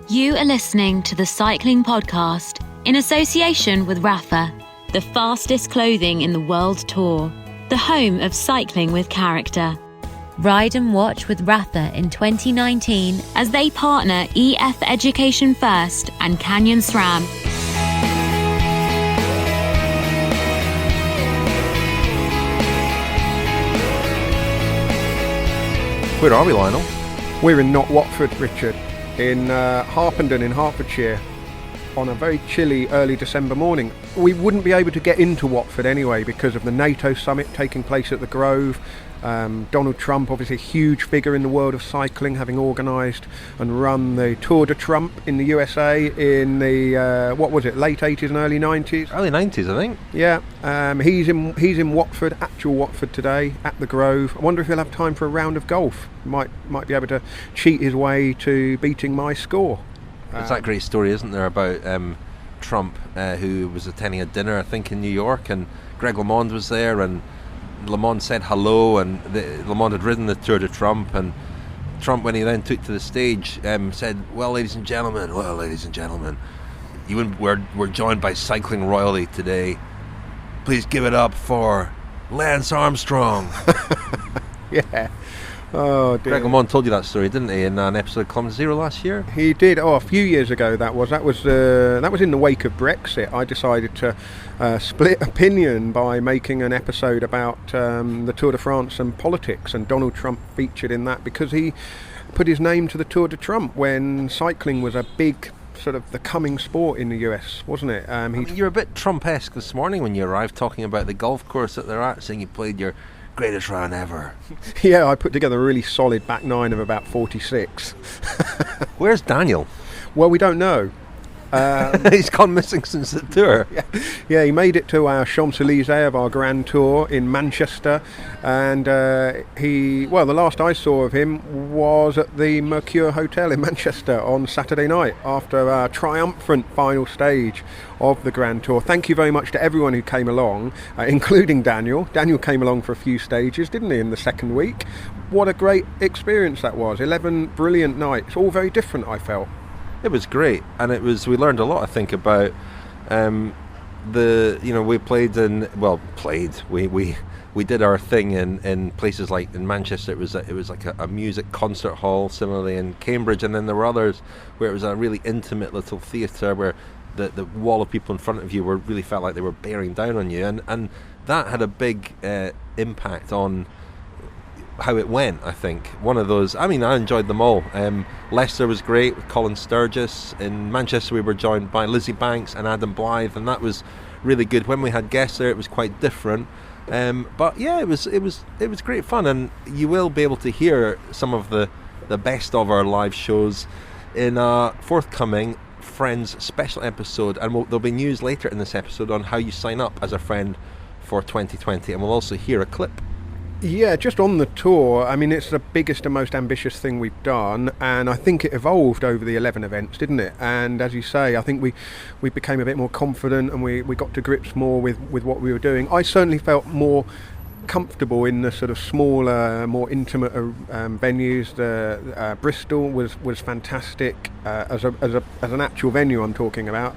You are listening to the Cycling Podcast in association with Rapha, the fastest clothing in the World Tour, the home of cycling with character. Ride and watch with Rapha in 2019 as they partner EF Education First and Canyon SRAM. Where are we, Lionel? We're in Not Watford, Richard, in Harpenden in Hertfordshire on a very chilly early December morning. We wouldn't be able to get into Watford anyway because of the NATO summit taking place at the Grove. Donald Trump, obviously a huge figure in the world of cycling, having organised and run the Tour de Trump in the USA in the late 80s and early 90s. Early 90s, I think. Yeah, he's in Watford, actual Watford today at the Grove. I wonder if he'll have time for a round of golf. Might be able to cheat his way to beating my score. There's that great story, isn't there, about Trump, who was attending a dinner, I think, in New York, and Greg LeMond was there, and LeMond said hello, and LeMond had ridden the Tour de Trump, and Trump, when he then took to the stage, said, well, ladies and gentlemen, we're joined by cycling royalty today. Please give it up for Lance Armstrong. Yeah. Oh dear. Greg LeMond told you that story, didn't he, in an episode of Kilometre Zero last year? He did. A few years ago that was in the wake of Brexit. I decided to split opinion by making an episode about the Tour de France and politics, and Donald Trump featured in that because he put his name to the Tour de Trump when cycling was a big sort of the coming sport in the US, wasn't it? You're a bit Trump-esque this morning when you arrived, talking about the golf course that they're at, saying you played your greatest round ever. Yeah, I put together a really solid back nine of about 46. Where's Daniel? Well, we don't know. He's gone missing since the tour. Yeah, he made it to our Champs-Élysées of our Grand Tour in Manchester, and the last I saw of him was at the Mercure Hotel in Manchester on Saturday night after our triumphant final stage of the Grand Tour. Thank you very much to everyone who came along, including Daniel. Daniel came along for a few stages, didn't he, in the second week? What a great experience that was. 11 brilliant nights, all very different, I felt. It was great, and we learned a lot, I think, about we did our thing in places like in Manchester. It was like a music concert hall, similarly in Cambridge, and then there were others where it was a really intimate little theatre where the wall of people in front of you really felt like they were bearing down on you, and that had a big impact on how it went. I think one of those, I enjoyed them all. Leicester was great with Colin Sturgis. In Manchester we were joined by Lizzie Banks and Adam Blythe, and that was really good. When we had guests there it was quite different, but yeah, it was great fun, and you will be able to hear some of the best of our live shows in a forthcoming Friends special episode, and there'll be news later in this episode on how you sign up as a friend for 2020, and we'll also hear a clip. Yeah, just on the tour, it's the biggest and most ambitious thing we've done, and I think it evolved over the 11 events, didn't it? And as you say, I think we became a bit more confident, and we got to grips more with what we were doing. I certainly felt more comfortable in the sort of smaller, more intimate venues. Bristol was fantastic as an actual venue. I'm talking about.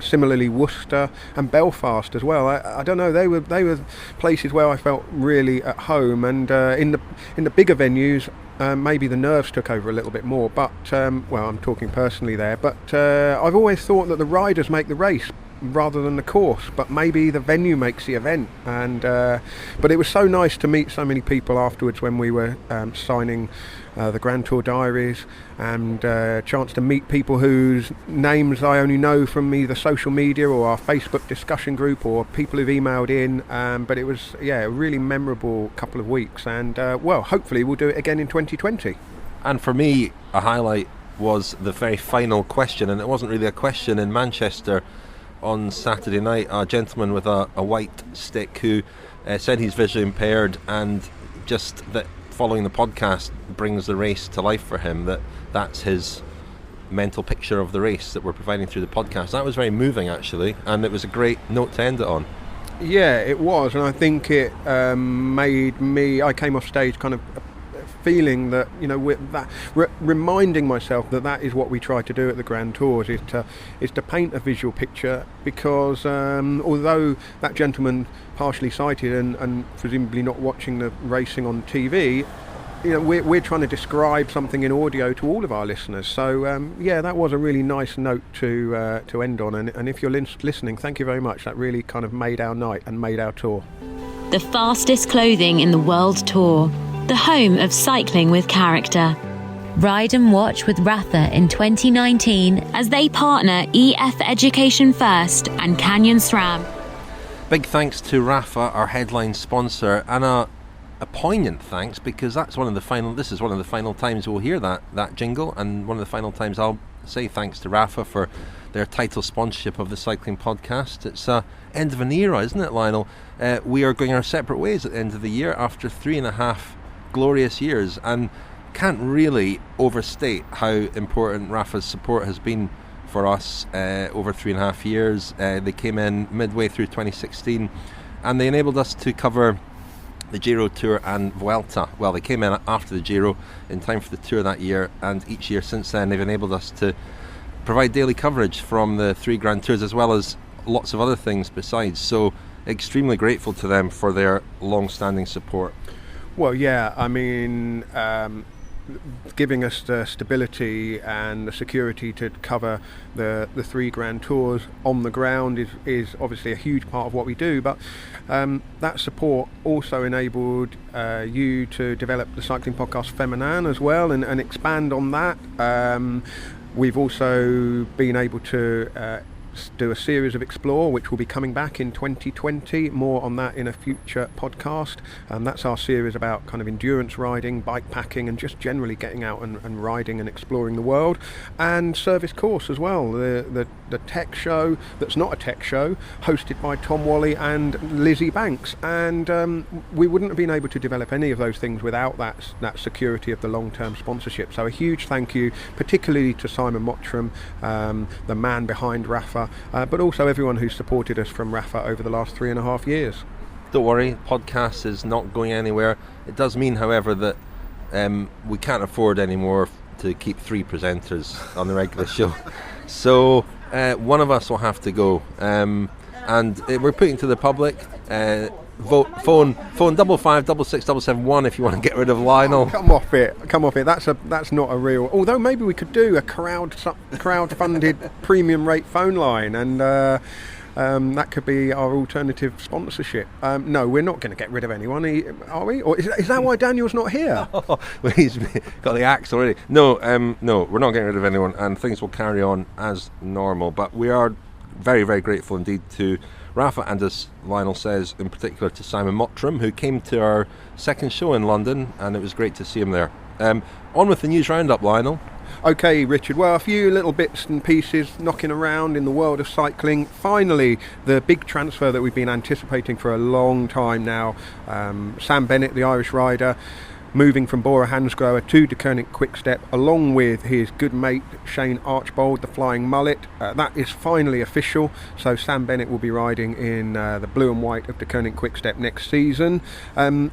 Similarly, Worcester and Belfast as well. I don't know. They were places where I felt really at home. And in the bigger venues, maybe the nerves took over a little bit more. But I'm talking personally there. But I've always thought that the riders make the race rather than the course, but maybe the venue makes the event. And but it was so nice to meet so many people afterwards when we were signing the Grand Tour diaries, and chance to meet people whose names I only know from either social media or our Facebook discussion group or people who've emailed in, but it was a really memorable couple of weeks, and hopefully we'll do it again in 2020. And for me, a highlight was the very final question, and it wasn't really a question. In Manchester on Saturday night, a gentleman with a white stick who said he's visually impaired, and just that following the podcast brings the race to life for him, that's his mental picture of the race that we're providing through the podcast. That was very moving, actually, and it was a great note to end it on. Yeah, it was, and I think it made me, I came off stage kind of feeling that, reminding myself that is what we try to do at the Grand Tours, is to paint a visual picture, because although that gentleman partially sighted and presumably not watching the racing on TV, we're trying to describe something in audio to all of our listeners. So that was a really nice note to end on, and if you're listening, thank you very much. That really kind of made our night and made our tour. The fastest clothing in the World Tour, the home of cycling with character. Ride and watch with Rafa in 2019 as they partner EF Education First and Canyon SRAM. Big thanks to Rafa, our headline sponsor, and a poignant thanks, because this is one of the final times we'll hear that jingle, and one of the final times I'll say thanks to Rafa for their title sponsorship of the Cycling Podcast. It's end of an era, isn't it, Lionel? We are going our separate ways at the end of the year after 3.5 glorious years, and can't really overstate how important Rafa's support has been for us over 3.5 years. They came in midway through 2016 and they enabled us to cover the Giro Tour and Vuelta. Well, they came in after the Giro in time for the Tour that year, and each year since then they've enabled us to provide daily coverage from the 3 Grand Tours, as well as lots of other things besides. So extremely grateful to them for their long-standing support. Well, yeah, I mean, giving us the stability and the security to cover the 3 Grand Tours on the ground is obviously a huge part of what we do, but that support also enabled you to develop the Cycling Podcast Féminin as well, and expand on that. We've also been able to do a series of Explore, which will be coming back in 2020. More on that in a future podcast. That's our series about kind of endurance riding, bike packing, and just generally getting out and riding and exploring the world. And Service Course as well, the tech show that's not a tech show, hosted by Tom Wally and Lizzie Banks. And we wouldn't have been able to develop any of those things without that security of the long-term sponsorship. So a huge thank you, particularly to Simon Mottram, the man behind Rafa, but also everyone who's supported us from Rafa over the last 3.5 years. Don't worry, podcast is not going anywhere. It does mean, however, that we can't afford anymore to keep 3 presenters on the regular show. So one of us will have to go, and we're putting to the public, phone 5567771 if you want to get rid of Lionel. Come off it. That's not a real. Although maybe we could do a crowd-funded premium rate phone line, and that could be our alternative sponsorship. No, we're not going to get rid of anyone, are we? Or is that why Daniel's not here? Well, he's got the axe already. No, we're not getting rid of anyone, and things will carry on as normal. But we are very, very grateful indeed to Rafa, and as Lionel says, in particular to Simon Mottram, who came to our second show in London, and it was great to see him there. On with the news roundup, Lionel. Okay, Richard. Well, a few little bits and pieces knocking around in the world of cycling. Finally, the big transfer that we've been anticipating for a long time now. Sam Bennett, the Irish rider, moving from Bora Hansgrohe to De Koning Quick-Step, along with his good mate Shane Archbold, the Flying Mullet. That is finally official, so Sam Bennett will be riding in the blue and white of De Koning Quick-Step next season.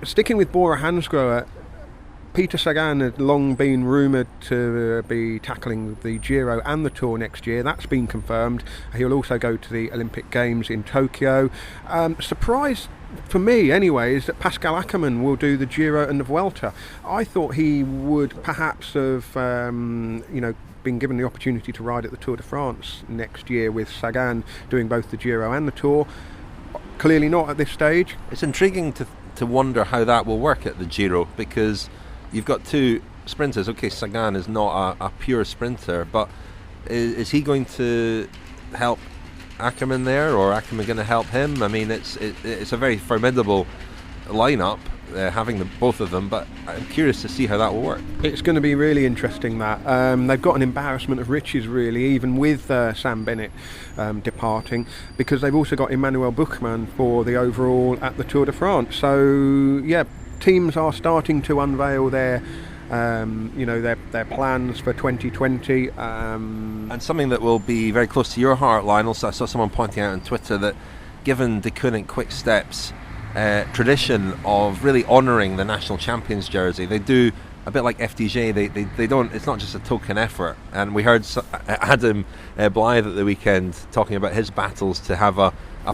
Sticking with Bora Hansgrohe, Peter Sagan had long been rumoured to be tackling the Giro and the Tour next year. That's been confirmed. He'll also go to the Olympic Games in Tokyo. Surprise for me anyway is that Pascal Ackermann will do the Giro and the Vuelta. I thought he would perhaps have been given the opportunity to ride at the Tour de France next year, with Sagan doing both the Giro and the Tour. Clearly not at this stage. It's intriguing to wonder how that will work at the Giro, because you've got 2 sprinters. Okay, Sagan is not a pure sprinter, but is he going to help Ackermann there, or Ackermann going to help him? I mean, it's a very formidable lineup, having both of them, but I'm curious to see how that will work. It's going to be really interesting, that they've got an embarrassment of riches really, even with Sam Bennett departing, because they've also got Emmanuel Buchmann for the overall at the Tour de France. So yeah, teams are starting to unveil their plans for 2020. And something that will be very close to your heart, Lionel. So I saw someone pointing out on Twitter that given De Koning Quick-Step's tradition of really honouring the national champions jersey, they do a bit like FDJ, they don't. It's not just a token effort. And we heard Adam Blythe at the weekend talking about his battles to have a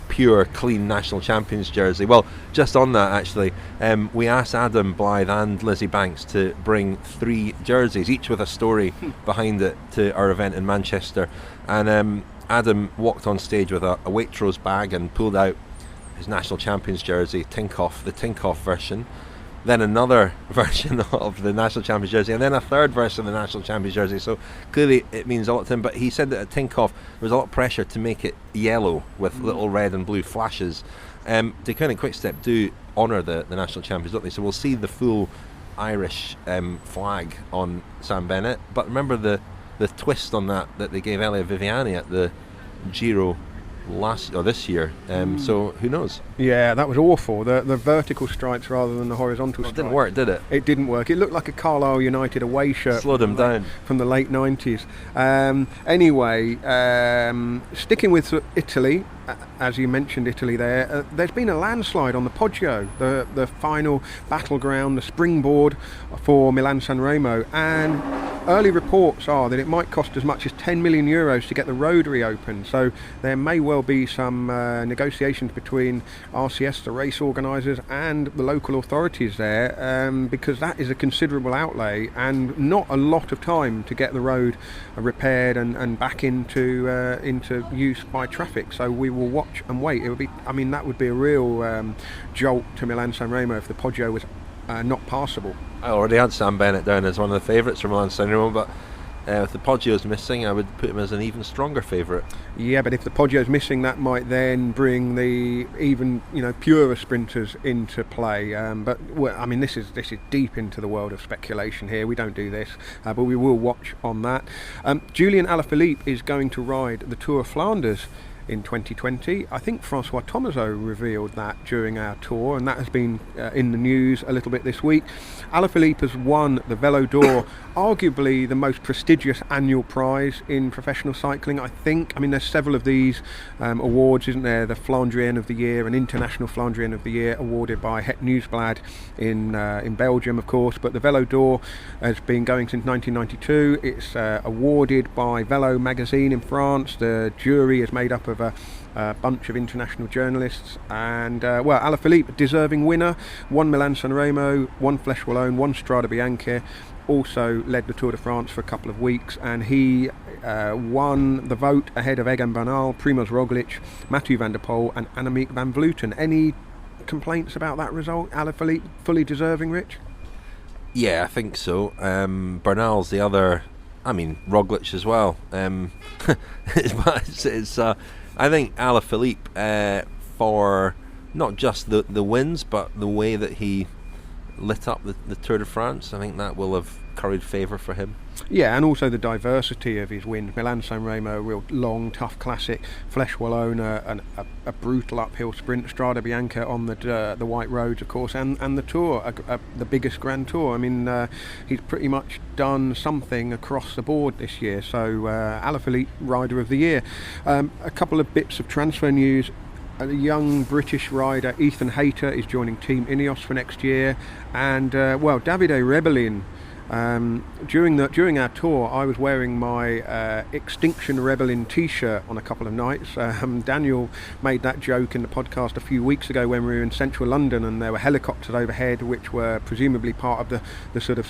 pure, clean national champions jersey. Well, just on that actually, we asked Adam Blythe and Lizzie Banks to bring 3 jerseys, each with a story behind it, to our event in Manchester. And Adam walked on stage with a Waitrose bag and pulled out his national champions jersey, the Tinkoff version. Then another version of the national champions jersey, and then a third version of the national champions jersey. So clearly it means a lot to him. But he said that at Tinkoff there was a lot of pressure to make it yellow with little red and blue flashes. Deceuninck and Quickstep do honour the national champions, don't they? So we'll see the full Irish flag on Sam Bennett. But remember the twist on that they gave Elia Viviani at the Giro this year. So who knows? Yeah, that was awful. The vertical stripes rather than the horizontal stripes. It didn't work, did it? It didn't work. It looked like a Carlisle United away shirt. Slowed him down. From the late 90s. Anyway, sticking with Italy, as you mentioned Italy there's been a landslide on the Poggio, the final battleground, the springboard for Milan-San Remo, and early reports are that it might cost as much as €10 million to get the road reopened. So there may well be some negotiations between RCS, the race organisers, and the local authorities there, because that is a considerable outlay and not a lot of time to get the road repaired and back into use by traffic. So we will watch and wait. It would be, that would be a real jolt to Milan-San Remo if the Poggio was not passable. I already had Sam Bennett down as one of the favourites for Milan-San Remo, but if the Poggio's missing, I would put him as an even stronger favourite. Yeah, but if the Poggio's missing, that might then bring the even purer sprinters into play. This is deep into the world of speculation here. We don't do this, but we will watch on that. Julian Alaphilippe is going to ride the Tour of Flanders in 2020. I think Francois Thomazeau revealed that during our tour, and that has been in the news a little bit this week. Alaphilippe has won the Vélo d'Or, arguably the most prestigious annual prize in professional cycling, I think. There's several of these awards, isn't there? The Flandrien of the Year, an International Flandrien of the Year, awarded by Het Nieuwsblad in Belgium, of course. But the Vélo d'Or has been going since 1992. It's awarded by Vélo magazine in France. The jury is made up of a bunch of international journalists, and Alaphilippe, deserving winner, won Milan-San Remo, won Flèche Wallonne, won Strade Bianche, also led the Tour de France for a couple of weeks, and he won the vote ahead of Egan Bernal, Primož Roglic, Mathieu van der Poel and Annemiek van Vleuten. Any complaints about that result? Alaphilippe fully deserving, Rich? Yeah, I think so. Bernal's the other. Roglic as well. I think Alaphilippe, for not just the wins, but the way that he lit up the Tour de France, I think that will have curried favour for him. Yeah, and also the diversity of his wins. Milan-San Remo, a real long, tough classic. Flèche Wallonne, a brutal uphill sprint. Strade Bianche on the white roads, of course, and the Tour, the biggest Grand Tour. He's pretty much done something across the board this year. So Alaphilippe, Rider of the Year. A couple of bits of transfer news. A young British rider, Ethan Hayter, is joining Team Ineos for next year, and Davide Rebellin. During our tour, I was wearing my Extinction Rebellin t-shirt on a couple of nights. Daniel made that joke in the podcast a few weeks ago when we were in central London, and there were helicopters overhead which were presumably part of the sort of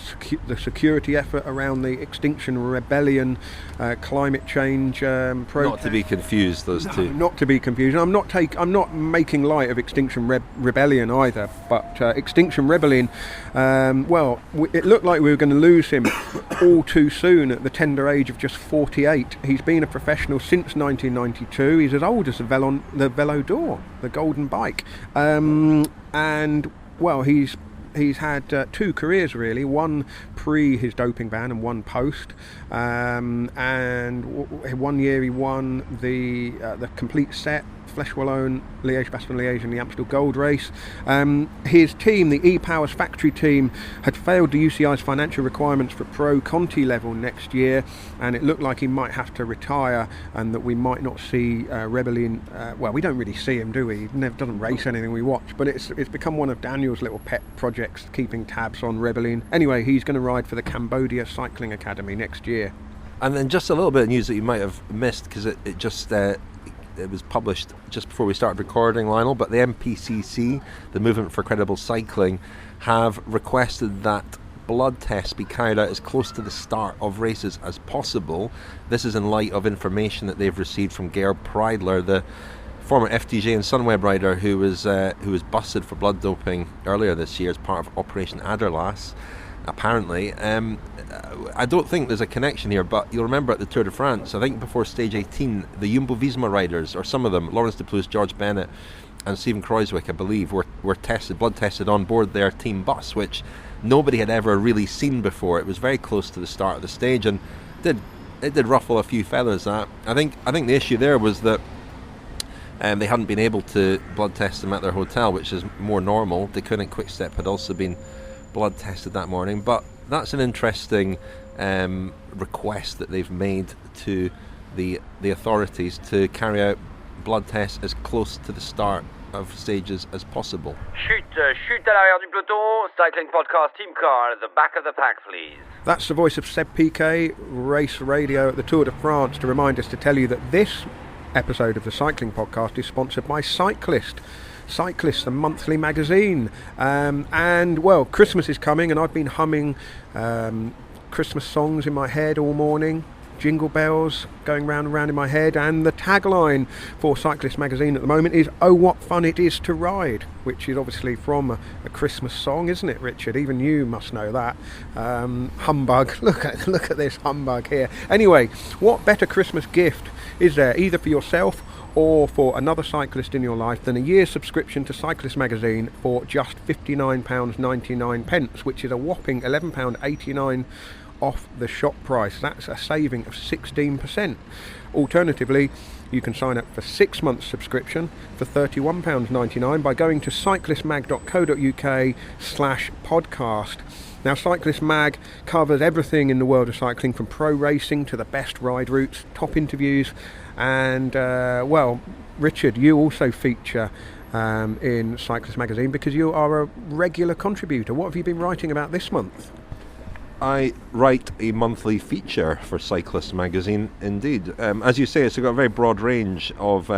the security effort around the Extinction Rebellion climate change protest. Not to be confused, those two. Not to be confused. I'm not making light of Extinction Rebellion either, but Extinction Rebellion. It looked like we were going to lose him all too soon at the tender age of just 48. He's been a professional since 1992. He's as old as the Vélo d'Or, the golden bike, he's had two careers really, one pre his doping ban and one post, and 1 year he won the complete set Flèche-Wallonne, Liège-Bastogne-Liège and the Amstel Gold Race. His team, the E-Powers factory team, had failed the UCI's financial requirements for Pro Conti level next year, and it looked like he might have to retire and that we might not see Rebellin. Well, we don't really see him, do we? He never doesn't race anything we watch, but it's become one of Daniel's little pet projects, keeping tabs on Rebellin. Anyway, he's going to ride for the Cambodia Cycling Academy next year. And then just a little bit of news that you might have missed, because it was published just before we started recording, Lionel, but the MPCC, the Movement for Credible Cycling, have requested that blood tests be carried out as close to the start of races as possible. This is in light of information that they've received from Geir Preidler, the former FDJ and Sunweb rider who was busted for blood doping earlier this year as part of Operation Aderlass. Apparently, I don't think there's a connection here, but you'll remember at the Tour de France, I think before stage 18, the Jumbo-Visma riders, or some of them, Lawrence de Plus, George Bennett and Stephen Kreuzwick, I believe, were blood tested on board their team bus, which nobody had ever really seen before. It was very close to the start of the stage, and it did ruffle a few feathers. I think the issue there was that they hadn't been able to blood test them at their hotel, which is more normal. They couldn't. Quick-Step had also been blood tested that morning, but that's an interesting request that they've made to the authorities to carry out blood tests as close to the start of stages as possible. Chute à l'arrière du peloton, cycling podcast team car at the back of the pack, please. That's the voice of Seb Piquet, race radio at the Tour de France, to remind us to tell you that this episode of the cycling podcast is sponsored by Cyclist, the monthly magazine. And well, Christmas is coming, and I've been humming Christmas songs in my head all morning, jingle bells going round and round in my head, and the tagline for Cyclist magazine at the moment is "Oh, what fun it is to ride," which is obviously from a Christmas song, isn't it, Richard? Even you must know that. Humbug. Look at this humbug here. Anyway, what better Christmas gift is there, either for yourself or for another cyclist in your life, than a year's subscription to Cyclist magazine for just £59.99, which is a whopping £11.89 off the shop price. That's a saving of 16%. Alternatively, you can sign up for 6 months subscription for £31.99 by going to cyclistmag.co.uk/podcast. Now, Cyclist Mag covers everything in the world of cycling, from pro racing to the best ride routes, top interviews, and well, Richard, you also feature in Cyclist magazine because you are a regular contributor. What have you been writing about this month? I write a monthly feature for Cyclist magazine, indeed. As you say, it's got a very broad range of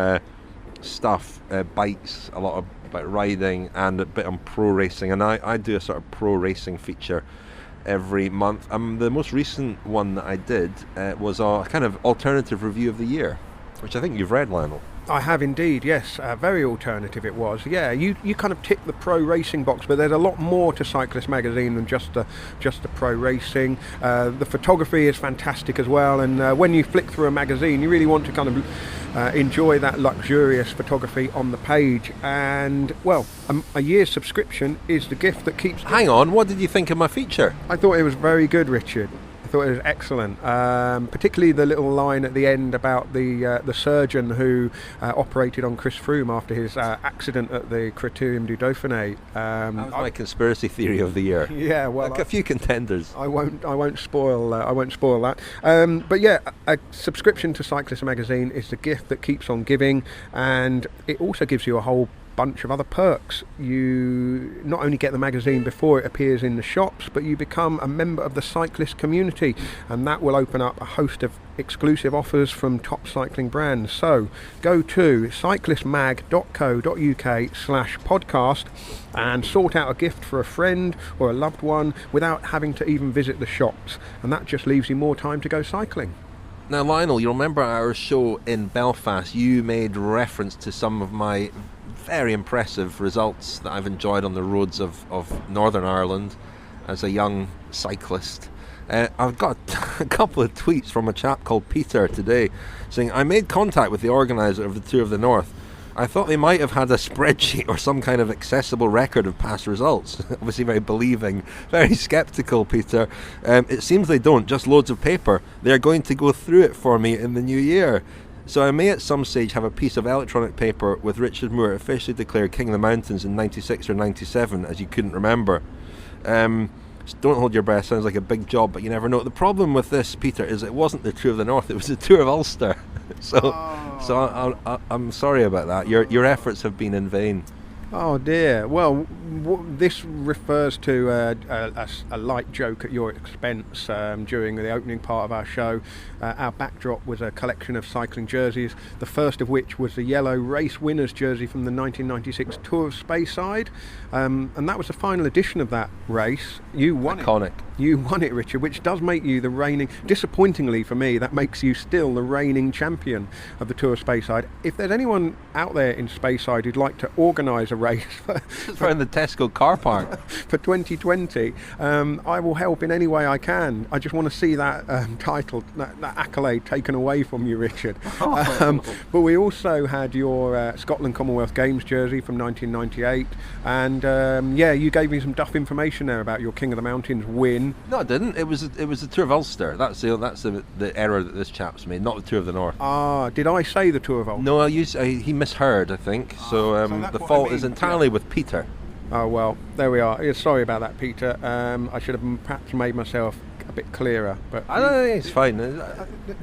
stuff, bikes, a lot about riding, and a bit on pro racing. And I do a sort of pro racing feature every month. The most recent one that I did was a kind of alternative review of the year, which I think you've read, Lionel. I have indeed, yes. Very alternative it was. Yeah, you kind of tick the pro racing box, but there's a lot more to Cyclist magazine than just the pro racing. The photography is fantastic as well, and when you flick through a magazine, you really want to kind of enjoy that luxurious photography on the page. And well, a year's subscription is the gift that keeps... Hang on, what did you think of my feature? I thought it was very good, Richard. I thought it was excellent, particularly the little line at the end about the surgeon who operated on Chris Froome after his accident at the Critérium du Dauphiné. That was my conspiracy theory of the year. Yeah, well, like a few contenders. I won't spoil that. But yeah, a subscription to Cyclist magazine is the gift that keeps on giving, and it also gives you a whole bunch of other perks. You not only get the magazine before it appears in the shops, but you become a member of the cyclist community, and that will open up a host of exclusive offers from top cycling brands. So go to cyclistmag.co.uk/podcast and sort out a gift for a friend or a loved one without having to even visit the shops, and that just leaves you more time to go cycling. Now, Lionel, you remember our show in Belfast, you made reference to some of my very impressive results that I've enjoyed on the roads of Northern Ireland as a young cyclist. I've got a couple of tweets from a chap called Peter today saying, "I made contact with the organiser of the Tour of the North. I thought they might have had a spreadsheet or some kind of accessible record of past results." Obviously very believing, very sceptical, Peter. It seems they don't, just loads of paper. They're going to go through it for me in the new year. So I may at some stage have a piece of electronic paper with Richard Moore officially declared King of the Mountains in 96 or 97, as you couldn't remember. Don't hold your breath, sounds like a big job, but you never know. The problem with this, Peter, is it wasn't the Tour of the North, it was the Tour of Ulster. I'm sorry about that. Your efforts have been in vain. Oh dear. Well, this refers to a light joke at your expense during the opening part of our show. Our backdrop was a collection of cycling jerseys, the first of which was the yellow race winners jersey from the 1996 Tour of Speyside, and that was the final edition of that race. You won Iconic. You won it, Richard, which does make you the reigning, disappointingly for me, that makes you still the reigning champion of the Tour of Speyside. If there's anyone out there in Speyside who'd like to organise a race for in the Tesco car park for 2020, I will help in any way I can. I just want to see that title, that accolade taken away from you, Richard. But we also had your Scotland Commonwealth Games jersey from 1998, and you gave me some duff information there about your King of the Mountains win. No, I didn't. It was the Tour of Ulster. That's the error that this chap's made, not the Tour of the North. Did I say the Tour of Ulster? No, he misheard, I think. So the fault is entirely with Peter. Oh well, there we are. Sorry about that, Peter. I should have perhaps made myself a bit clearer, but I don't think it's fine.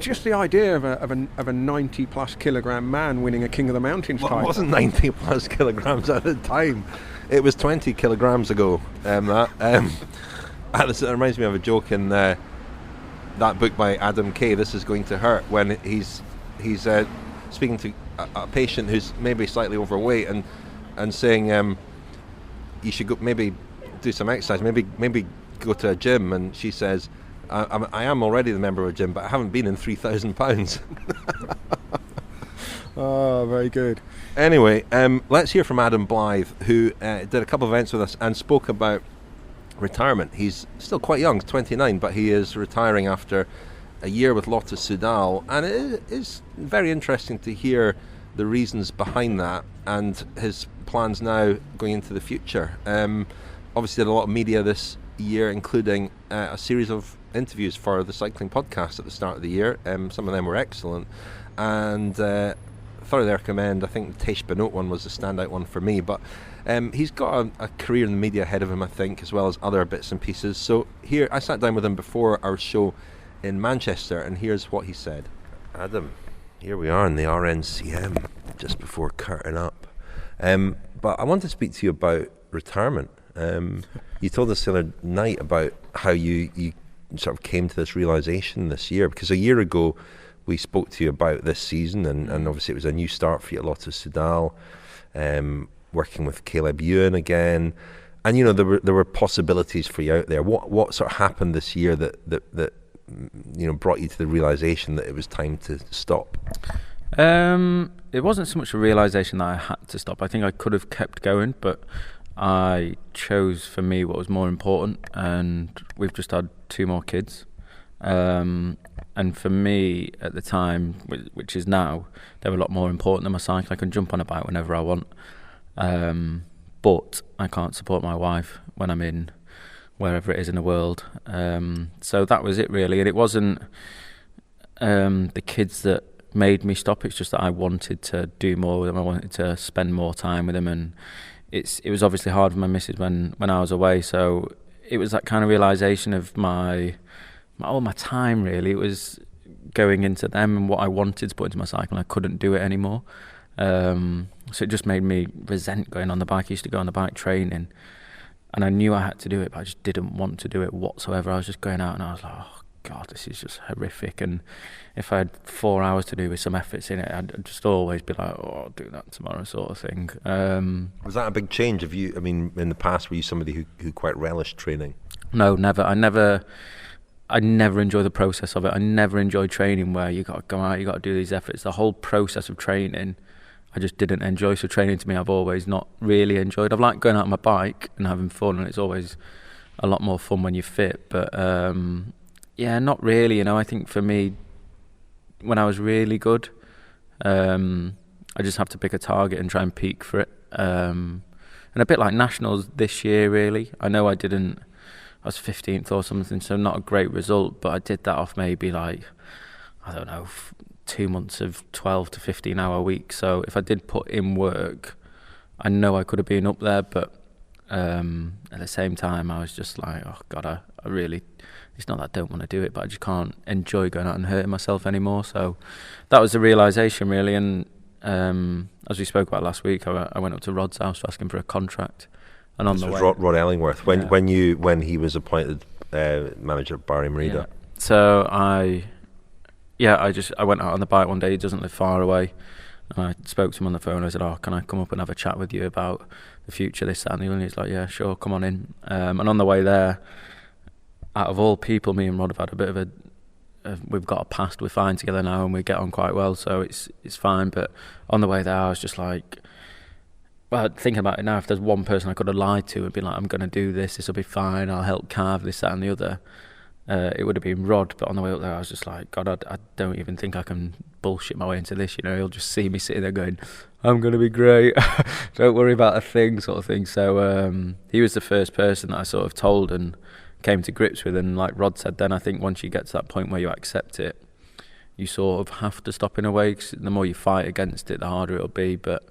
Just the idea of a 90 plus kilogram man winning a King of the Mountains title. It wasn't 90 plus kilograms at the time. It was 20 kilograms ago. That reminds me of a joke in that book by Adam Kay, This Is Going to Hurt, when he's speaking to a patient who's maybe slightly overweight and saying you should go maybe do some exercise, maybe go to a gym, and she says, I am already the member of a gym, but I haven't been in 3,000 pounds. Oh, very good. Anyway, let's hear from Adam Blythe, who did a couple of events with us and spoke about retirement. He's still quite young, 29, but he is retiring after a year with Lotto Soudal, and it is very interesting to hear the reasons behind that and his plans now going into the future. Obviously did a lot of media this year, including a series of interviews for the cycling podcast at the start of the year. Some of them were excellent, and thoroughly recommend. I think the Tesh Benoit one was the standout one for me, but he's got a career in the media ahead of him, I think, as well as other bits and pieces. So here, I sat down with him before our show in Manchester, and here's what he said. Adam, here we are in the RNCM, just before curtain up. But I want to speak to you about retirement. You told us the other night about how you sort of came to this realisation this year, because a year ago we spoke to you about this season, and obviously it was a new start for you at Lotto Soudal, working with Caleb Ewan again, and you know there were possibilities for you out there. What sort of happened this year that you know brought you to the realisation that it was time to stop? It wasn't so much a realisation that I had to stop. I think I could have kept going, but I chose for me what was more important, and we've just had 2 more kids. And for me at the time, which is now, they were a lot more important than my cycle. I can jump on a bike whenever I want, but I can't support my wife when I'm in wherever it is in the world. So that was it really, and it wasn't the kids that made me stop. It's just that I wanted to do more with them. I wanted to spend more time with them, and it was obviously hard for my missus when I was away. So it was that kind of realisation of all my time really. It was going into them and what I wanted to put into my cycle, and I couldn't do it anymore. So it just made me resent going on the bike. I used to go on the bike training, and I knew I had to do it, but I just didn't want to do it whatsoever. I was just going out and I was like, oh God, this is just horrific. And if I had 4 hours to do with some efforts in it, I'd just always be like, oh, I'll do that tomorrow, sort of thing. Was that a big change of you? I mean, in the past, were you somebody who quite relished training? No, never. I never enjoy the process of it. I never enjoyed training where you got to go out, you got to do these efforts. The whole process of training, I just didn't enjoy. So training to me, I've always not really enjoyed. I've liked going out on my bike and having fun, and it's always a lot more fun when you're fit. But yeah, not really. You know, I think for me, when I was really good, I just have to pick a target and try and peak for it. And a bit like nationals this year, really. I know I was 15th or something, so not a great result, but I did that off maybe like, I don't know, 2 months of 12 to 15 hour weeks. So if I did put in work, I know I could have been up there, but at the same time, I was just like, oh God, I really, it's not that I don't want to do it, but I just can't enjoy going out and hurting myself anymore. So that was the realisation, really. And as we spoke about last week, I went up to Rod's house to ask him for a contract. And on this the was way, Rod Ellingworth, when he was appointed manager of Barry Merida. Yeah. So I went out on the bike one day. He doesn't live far away. And I spoke to him on the phone. I said, "Oh, can I come up and have a chat with you about the future, this, that, and the other?" And he's like, "Yeah, sure, come on in." And on the way there, out of all people, me and Rod have had a bit of we've got a past. We're fine together now, and we get on quite well, so it's fine. But on the way there, I was just like, well, thinking about it now, if there's one person I could have lied to and been like, I'm going to do this will be fine, I'll help carve this, that, and the other, it would have been Rod. But on the way up there, I was just like, God, I don't even think I can bullshit my way into this. He'll just see me sitting there going, I'm going to be great, don't worry about a thing, sort of thing. So he was the first person that I sort of told and came to grips with. And like Rod said then, I think once you get to that point where you accept it, you sort of have to stop in a way, 'cause the more you fight against it, the harder it'll be. But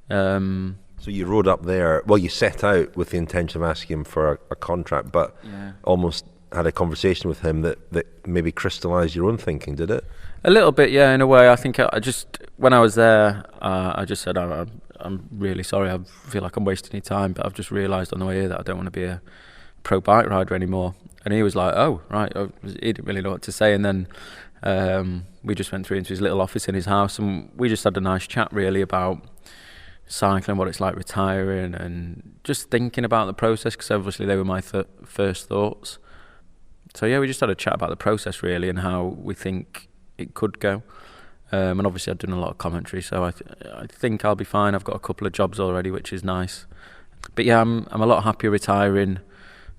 so you rode up there, well, you set out with the intention of asking him for a contract, but almost had a conversation with him that maybe crystallised your own thinking, did it? A little bit, yeah, in a way. I think I just, when I was there, I just said, I'm really sorry, I feel like I'm wasting your time, but I've just realised on the way here that I don't want to be a pro bike rider anymore. And he was like, oh, right. He didn't really know what to say. And then we just went through into his little office in his house, and we just had a nice chat really about cycling, what it's like retiring, and just thinking about the process, because obviously they were my first thoughts. So yeah, we just had a chat about the process really, and how we think it could go. And obviously I've done a lot of commentary, so I think I'll be fine. I've got a couple of jobs already, which is nice. But yeah, I'm a lot happier retiring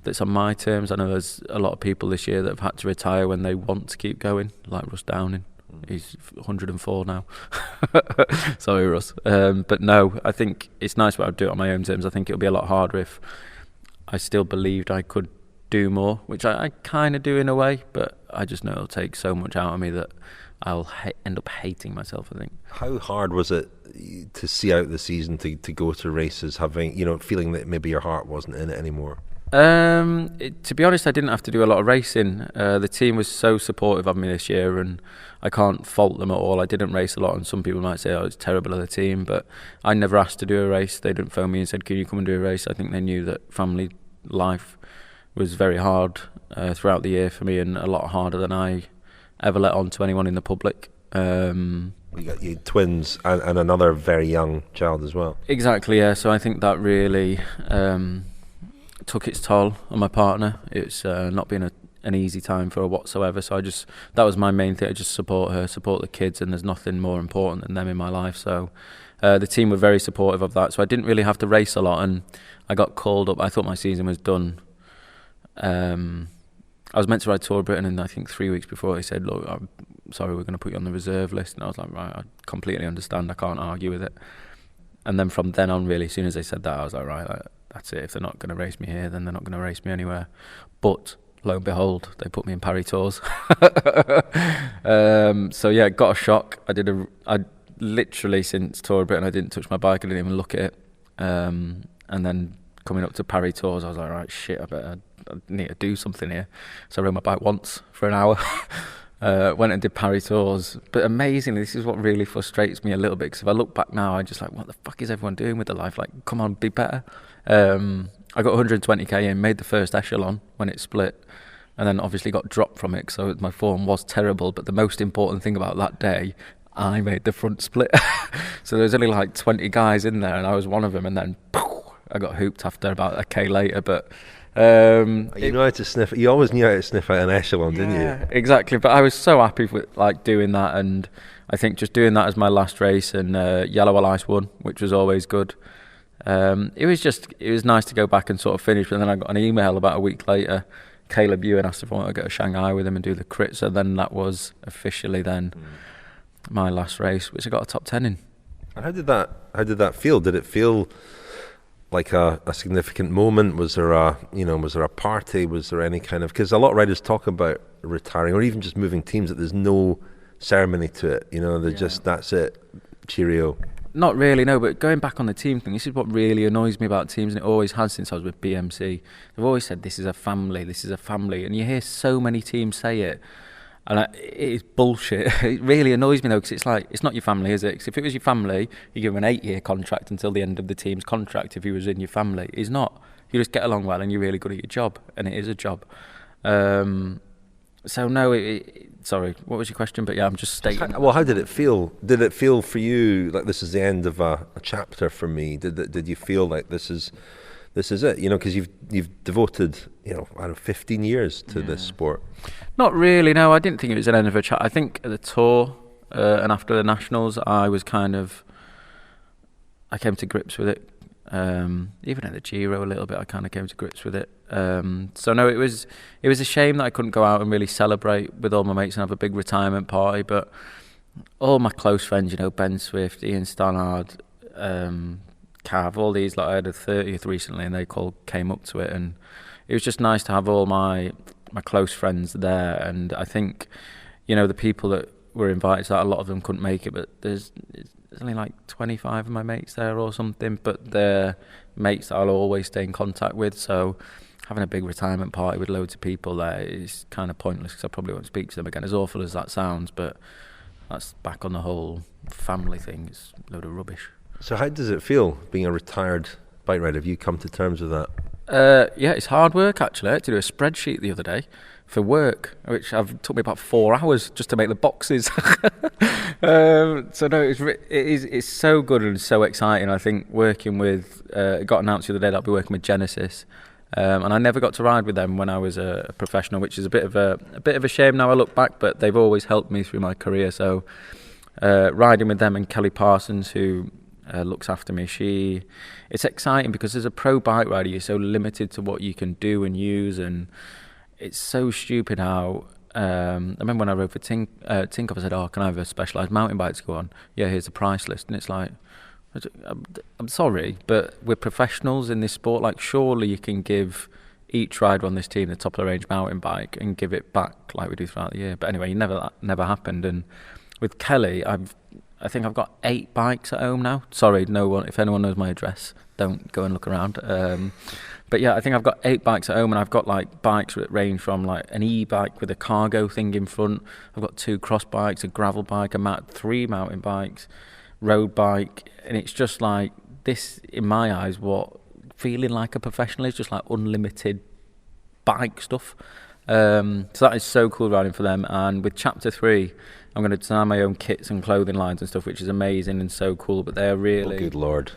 that's on my terms. I know there's a lot of people this year that have had to retire when they want to keep going, like Russ Downing. He's 104 now. Sorry, Russ. But no, I think it's nice when I do it on my own terms. I think it'll be a lot harder if I still believed I could do more, which I kind of do in a way, but I just know it'll take so much out of me that I'll end up hating myself, I think. How hard was it to see out the season, to go to races, having, feeling that maybe your heart wasn't in it anymore? To be honest, I didn't have to do a lot of racing. The team was so supportive of me this year, and I can't fault them at all. I didn't race a lot, and some people might say, oh, it's terrible of the team, but I never asked to do a race. They didn't phone me and said, can you come and do a race? I think they knew that family life was very hard throughout the year for me, and a lot harder than I ever let on to anyone in the public. You got your twins and another very young child as well. Exactly, yeah. So I think that really took its toll on my partner. It's not been an easy time for her whatsoever. So that was my main thing. I just support her, support the kids, and there's nothing more important than them in my life. So the team were very supportive of that. So I didn't really have to race a lot, and I got called up. I thought my season was done. I was meant to ride Tour of Britain, and I think 3 weeks before they said, look, I'm sorry, we're going to put you on the reserve list. And I was like, right, I completely understand. I can't argue with it. And then from then on, really, as soon as they said that, I was like, right, that's it. If they're not going to race me here, then they're not going to race me anywhere. But lo and behold, they put me in Paris Tours. So yeah, got a shock. I literally, since Tour of Britain, I didn't touch my bike. I didn't even look at it. And then coming up to Paris Tours, I was like, right, shit, I need to do something here. So I rode my bike once for an hour. Went and did Paris Tours. But amazingly, this is what really frustrates me a little bit, because if I look back now, I'm just like, what the fuck is everyone doing with their life? Like, come on, be better. I got 120k in, made the first echelon when it split, and then obviously got dropped from it, so my form was terrible. But the most important thing about that day, I made the front split. So there was only like 20 guys in there, and I was one of them, and then I got hooped after about a K later. But you know how to sniff. You always knew how to sniff out an echelon, didn't you? Exactly. But I was so happy with like doing that, and I think just doing that as my last race, and Yellow Ice won, which was always good. It was nice to go back and sort of finish. And then I got an email about a week later. Caleb Ewan asked if I wanted to go to Shanghai with him and do the crit. So then that was officially my last race, which I got a top 10 in. And how did that feel? Did it feel like a significant moment? Was there a party? Was there any kind of, because a lot of riders talk about retiring or even just moving teams, that there's no ceremony to it. You know, they're just, that's it, cheerio. Not really, no, but going back on the team thing, this is what really annoys me about teams, and it always has since I was with BMC. They've always said, this is a family, and you hear so many teams say it, and it is bullshit. It really annoys me, though, because it's like, it's not your family, is it? 'Cause if it was your family, you give them an 8-year contract until the end of the team's contract if he was in your family. It's not. You just get along well, and you're really good at your job, and it is a job. So no, sorry, what was your question? But yeah, I'm just stating. Well, how did it feel? Did it feel for you like this is the end of a chapter for me? Did you feel like this is it? You know, because you've devoted, you know, I don't know, 15 years to this sport. Not really. No, I didn't think it was an end of a chat. I think at the tour and after the nationals, I came to grips with it. Even at the Giro a little bit, I kind of came to grips with it. So no, it was a shame that I couldn't go out and really celebrate with all my mates and have a big retirement party. But all my close friends, you know, Ben Swift, Ian Stannard, Cav, all these, like I had a 30th recently, and they came up to it, and it was just nice to have all my close friends there. And I think, you know, the people that were invited to that, a lot of them couldn't make it, but there's only like 25 of my mates there or something, but they're mates that I'll always stay in contact with. So having a big retirement party with loads of people there is kind of pointless, because I probably won't speak to them again, as awful as that sounds. But that's back on the whole family thing. It's a load of rubbish. So how does it feel being a retired bike rider? Have you come to terms with that? Yeah, it's hard work actually. I had to do a spreadsheet the other day for work, which took me about 4 hours just to make the boxes. So no, it's so good and so exciting. I think working with, it got announced the other day that I'll be working with Genesis, and I never got to ride with them when I was a professional, which is a bit of a shame now I look back. But they've always helped me through my career. So riding with them and Kelly Parsons, who looks after me, it's exciting because as a pro bike rider, you're so limited to what you can do and use, and it's so stupid how I remember when I rode for Tinkoff, I said, can I have a specialised mountain bike to go on? Yeah, here's the price list. And it's like, I'm sorry, but we're professionals in this sport. Like, surely you can give each rider on this team the top of the range mountain bike and give it back like we do throughout the year. But anyway, never happened. And with Kelly, I think I've got 8 bikes at home now. Sorry, no one. If anyone knows my address, don't go and look around. But yeah, I think I've got 8 bikes at home, and I've got like bikes that range from like an e-bike with a cargo thing in front. I've got 2 cross bikes, a gravel bike, 3 mountain bikes, road bike, and it's just like this, in my eyes, what feeling like a professional is, just like unlimited bike stuff. So that is so cool riding for them. And with Chapter 3, I'm going to design my own kits and clothing lines and stuff, which is amazing and so cool. But they're really... Oh, good Lord.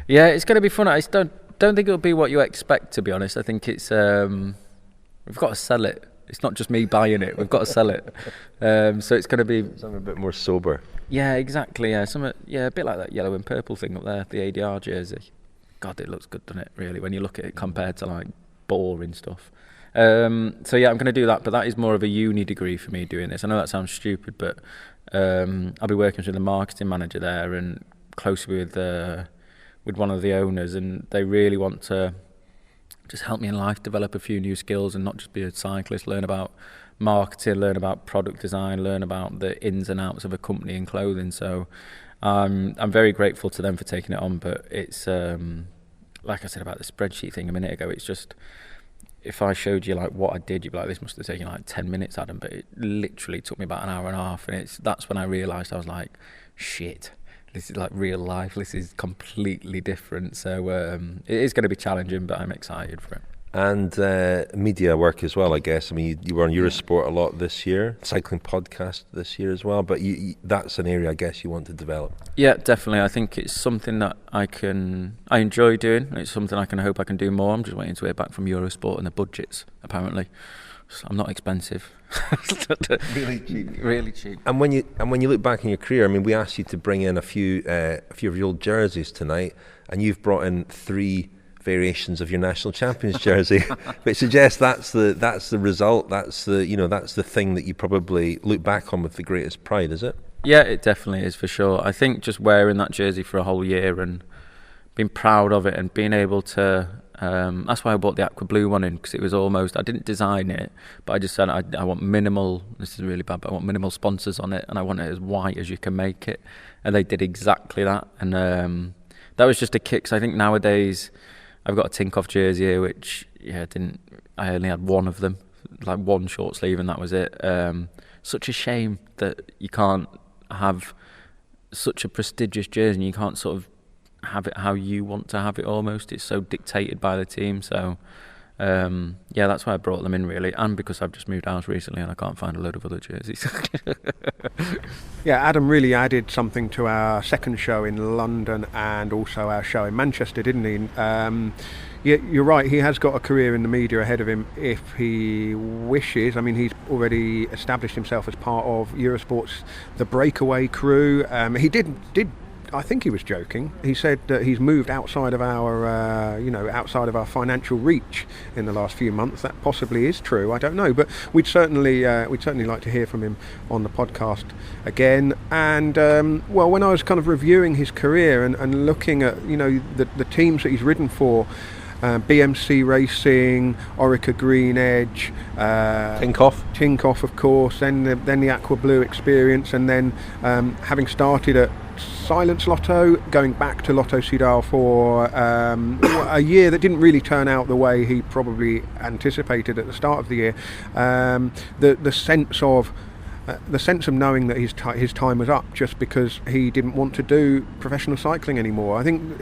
Yeah, it's going to be fun. I don't think it'll be what you expect, to be honest. I think it's... we've got to sell it. It's not just me buying it. We've got to sell it. So it's going to be... Something a bit more sober. Yeah, exactly. Yeah, a bit like that yellow and purple thing up there, the ADR jersey. God, it looks good, doesn't it, really, when you look at it compared to, like, boring stuff. So yeah, I'm going to do that, but that is more of a uni degree for me doing this. I know that sounds stupid, but I'll be working with the marketing manager there and closely with one of the owners, and they really want to just help me in life, develop a few new skills and not just be a cyclist, learn about marketing, learn about product design, learn about the ins and outs of a company in clothing. So I'm very grateful to them for taking it on, but it's like I said about the spreadsheet thing a minute ago, it's just, if I showed you like what I did, you'd be like, this must have taken like 10 minutes, Adam, but it literally took me about an hour and a half, and that's when I realised, I was like, shit, this is like real life, this is completely different. So it is going to be challenging, but I'm excited for it. And media work as well, I guess. I mean, you were on Eurosport a lot this year, cycling podcast this year as well, but that's an area I guess you want to develop. Yeah, definitely. I think it's something that I enjoy doing, and it's something I hope I can do more. I'm just waiting to hear back from Eurosport and the budgets, apparently. I'm not expensive. Really cheap. Really cheap. And when you look back in your career, I mean, we asked you to bring in a few of your old jerseys tonight, and you've brought in 3 variations of your national champions jersey, which suggests that's the result. That's the thing that you probably look back on with the greatest pride, is it? Yeah, it definitely is, for sure. I think just wearing that jersey for a whole year and being proud of it and being able to That's why I bought the aqua blue one in, because it was almost, I didn't design it, but I just said I want minimal, this is really bad, but I want minimal sponsors on it, and I want it as white as you can make it, and they did exactly that. And that was just a kick, 'cause I think nowadays I've got a Tinkoff jersey here, which I only had one of them, like one short sleeve, and that was it. Such a shame that you can't have such a prestigious jersey and you can't sort of have it how you want to have it almost. It's so dictated by the team. So that's why I brought them in, really, and because I've just moved house recently and I can't find a load of other jerseys. Yeah, Adam really added something to our second show in London and also our show in Manchester, didn't he? Yeah, you're right, he has got a career in the media ahead of him if he wishes. I mean, he's already established himself as part of Eurosport's The Breakaway crew. He did I think he was joking. He said that he's moved outside of our financial reach in the last few months. That possibly is true. I don't know, but we'd certainly like to hear from him on the podcast again. And when I was kind of reviewing his career and looking at the teams that he's ridden for. BMC Racing, Orica Green Edge, Tinkoff, of course, then the Aqua Blue experience, and then having started at Silence Lotto, going back to Lotto Soudal for a year that didn't really turn out the way he probably anticipated at the start of the year. The sense of knowing that his time was up just because he didn't want to do professional cycling anymore. I think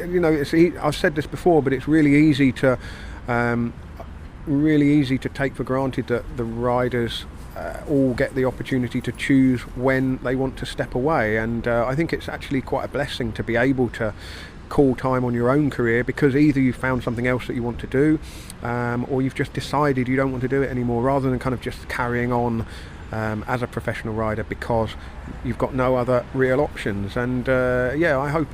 I've said this before, but it's really easy to take for granted that the riders all get the opportunity to choose when they want to step away, and I think it's actually quite a blessing to be able to call time on your own career, because either you've found something else that you want to do, or you've just decided you don't want to do it anymore, rather than kind of just carrying on as a professional rider because you've got no other real options. And I hope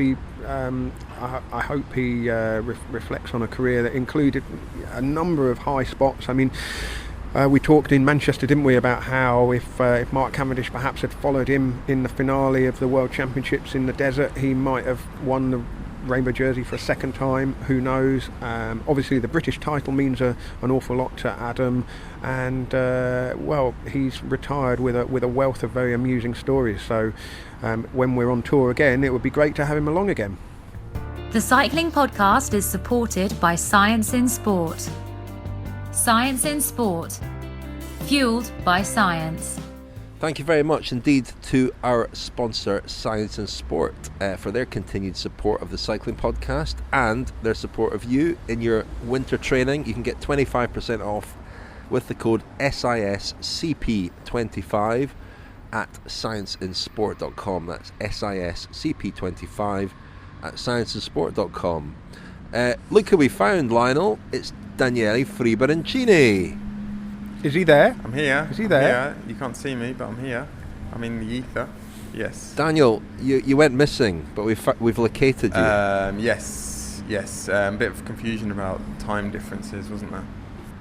he reflects on a career that included a number of high spots. I mean, we talked in Manchester, didn't we, about how if Mark Cavendish perhaps had followed him in the finale of the World Championships in the desert, he might have won the rainbow jersey for a second time. Who knows? Obviously the British title means an awful lot to Adam, and he's retired with a wealth of very amusing stories, so when we're on tour again, it would be great to have him along again. The Cycling Podcast is supported by Science in Sport. Science in Sport, fueled by science. Thank you very much indeed to our sponsor, Science in Sport, for their continued support of the Cycling Podcast and their support of you in your winter training. You can get 25% off with the code SISCP25 at scienceinsport.com. That's SISCP25 at scienceinsport.com. Look who we found, Lionel. It's Daniele Friberencini. Is he there? I'm here. Is he there? Yeah, you can't see me, but I'm here. I'm in the ether. Yes. Daniel, you went missing, but we've located you. Yes. A bit of confusion about time differences, wasn't there?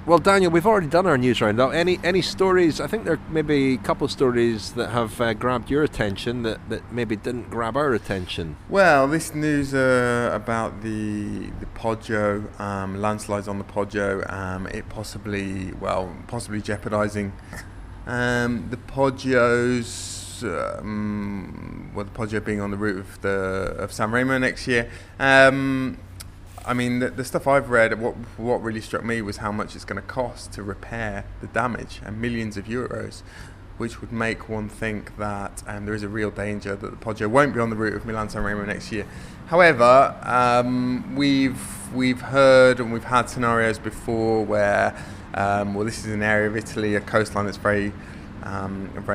Well, Daniel, we've already done our news roundup. Any stories? I think there are maybe a couple of stories that have grabbed your attention that maybe didn't grab our attention. Well, this news about the Poggio, landslides on the Poggio, it possibly jeopardising the Poggios. The Poggio being on the route of San Remo next year. I mean, the stuff I've read, what really struck me was how much it's going to cost to repair the damage, and millions of euros, which would make one think that there is a real danger that the Poggio won't be on the route of Milan-San Remo next year. However, we've heard and we've had scenarios before where, this is an area of Italy, a coastline that's very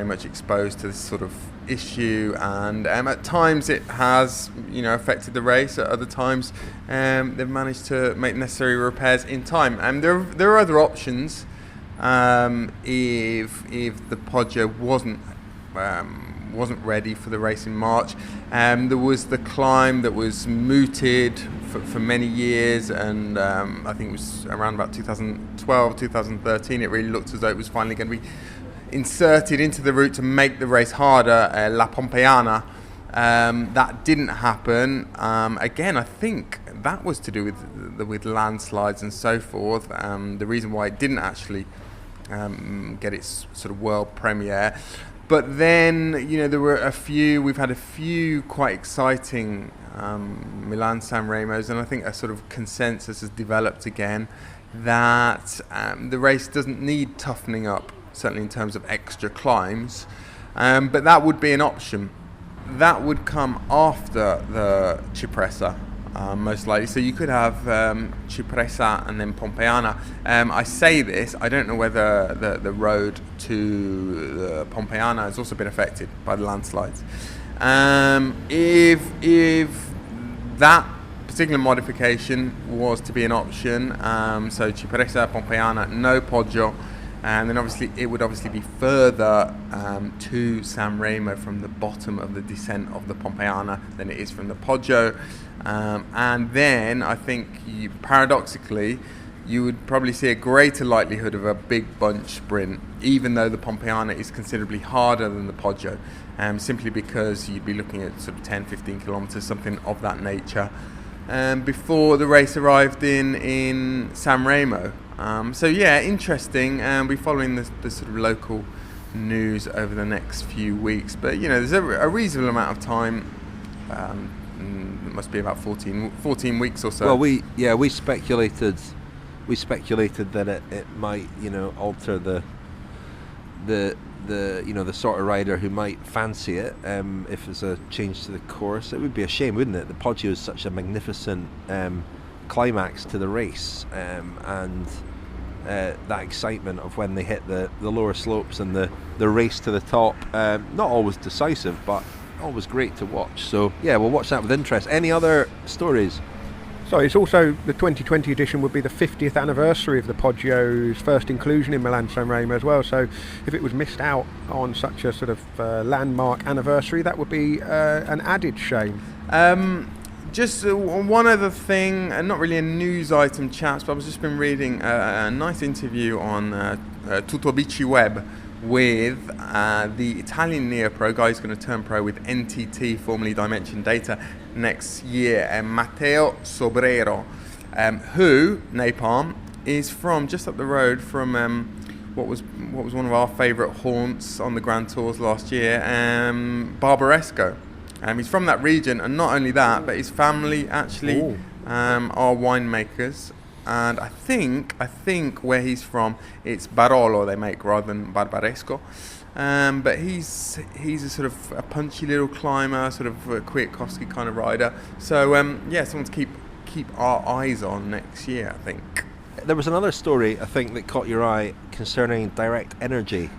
much exposed to this sort of issue, and at times it has affected the race. At other times they've managed to make necessary repairs in time, and there are other options if the Poggio wasn't ready for the race in March. There was the climb that was mooted for many years, and I think it was around about 2012, 2013 it really looked as though it was finally going to be inserted into the route to make the race harder, La Pompeiana. That didn't happen. Again, I think that was to do with landslides and so forth. The reason why it didn't actually get its sort of world premiere. But then, we've had a few quite exciting Milan San Remos, and I think a sort of consensus has developed again that the race doesn't need toughening up, certainly in terms of extra climbs, but that would be an option. That would come after the Cipressa, most likely. So you could have Cipressa and then Pompeiana. I say this, I don't know whether the road to the Pompeiana has also been affected by the landslides. If that particular modification was to be an option, so Cipressa, Pompeiana, no Poggio, and then it would be further to San Remo from the bottom of the descent of the Pompeiana than it is from the Poggio. And then I think paradoxically you would probably see a greater likelihood of a big bunch sprint, even though the Pompeiana is considerably harder than the Poggio, simply because you'd be looking at sort of 10-15 kilometres, something of that nature, before the race arrived in San Remo. So yeah, interesting. We're following the sort of local news over the next few weeks, but there's a reasonable amount of time. It must be about 14 weeks or so. Well, we speculated that it might alter the sort of rider who might fancy it. If there's a change to the course, it would be a shame, wouldn't it? The Poggio is such a magnificent climax to the race, and that excitement of when they hit the lower slopes and the race to the top, not always decisive, but always great to watch. So yeah, we'll watch that with interest. Any other stories? So it's also the 2020 edition would be the 50th anniversary of the Poggio's first inclusion in Milan San Remo as well. So if it was missed out on such a sort of landmark anniversary, that would be an added shame. Just one other thing, not really a news item, chaps, but I've just been reading a nice interview on Tutto Bici Web with the Italian neo-pro guy who's going to turn pro with NTT, formerly Dimension Data, next year, Matteo Sobrero, who, Napalm, is from just up the road from what was one of our favourite haunts on the Grand Tours last year, Barbaresco. He's from that region, and not only that, but his family actually are winemakers. And I think where he's from, it's Barolo they make rather than Barbaresco. But he's a sort of a punchy little climber, sort of a Kwiatkowski kind of rider. So someone to keep our eyes on next year, I think. There was another story, I think, that caught your eye concerning Direct Energy.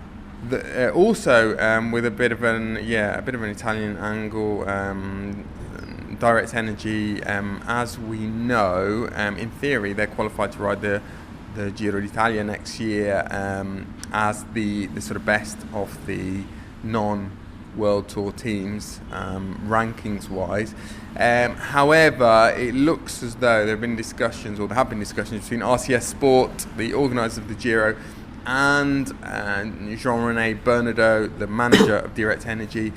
Also with a bit of an Italian angle. Direct Energy, as we know, in theory they're qualified to ride the Giro d'Italia next year as the sort of best of the non-World Tour teams, rankings wise. However, it looks as though there have been discussions between RCS Sport, the organisers of the Giro, and Jean-René Bernadotte, the manager of Direct Energy.